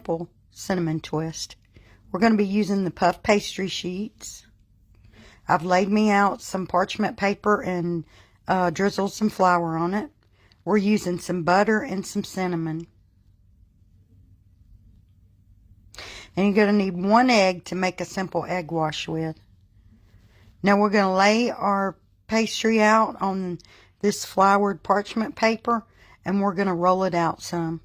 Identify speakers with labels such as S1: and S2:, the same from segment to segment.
S1: simple cinnamon twist. We're going to be using the puff pastry sheets. I've laid me out some parchment paper and drizzled some flour on it. We're using some butter and some cinnamon. And you're going to need 1 egg to make a simple egg wash with. Now we're going to lay our pastry out on this floured parchment paper, and we're going to roll it out some.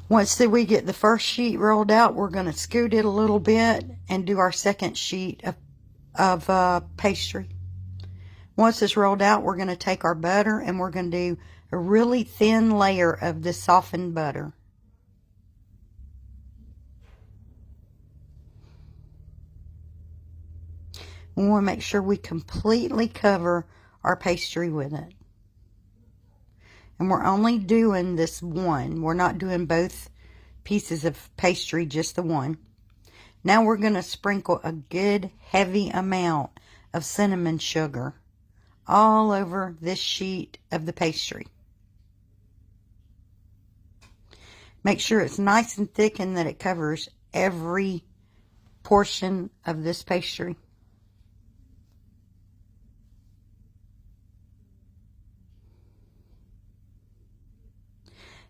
S1: Once that we get the first sheet rolled out, we're going to scoot it a little bit and do our second sheet of pastry. Once it's rolled out, we're going to take our butter and we're going to do a really thin layer of this softened butter. We want to make sure we completely cover our pastry with it. And we're only doing this one. We're not doing both pieces of pastry, just the one. Now we're going to sprinkle a good heavy amount of cinnamon sugar all over this sheet of the pastry. Make sure it's nice and thick and that it covers every portion of this pastry.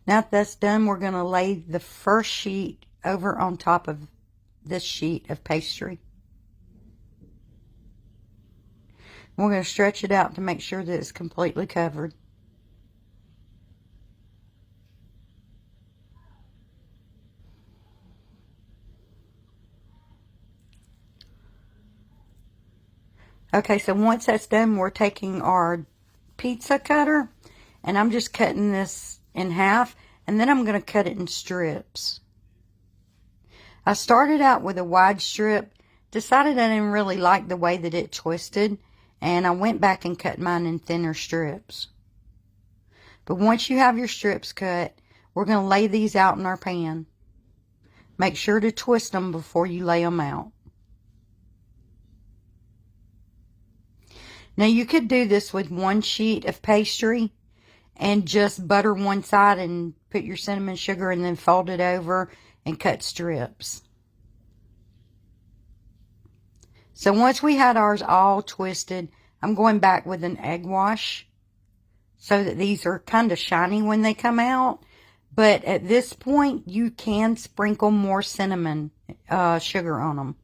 S1: Now that that's done, we're going to lay the first sheet over on top of this sheet of pastry. We're going to stretch it out to make sure that it's completely covered. Okay, so once that's done, we're taking our pizza cutter, and I'm just cutting this in half, and then I'm going to cut it in strips. I started out with a wide strip, decided I didn't really like the way that it twisted, and I went back and cut mine in thinner strips. But once you have your strips cut, we're going to lay these out in our pan. Make sure to twist them before you lay them out. Now you could do this with 1 sheet of pastry and just butter one side and put your cinnamon sugar and then fold it over and cut strips. So once we had ours all twisted, I'm going back with an egg wash so that these are kind of shiny when they come out. But at this point, you can sprinkle more cinnamon sugar on them.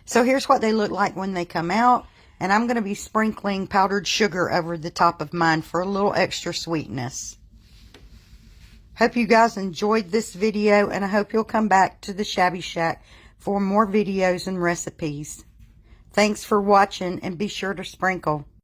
S1: So here's what they look like when they come out. And I'm going to be sprinkling powdered sugar over the top of mine for a little extra sweetness. Hope you guys enjoyed this video, and I hope you'll come back to the Shabby Shack for more videos and recipes. Thanks for watching, and be sure to sprinkle.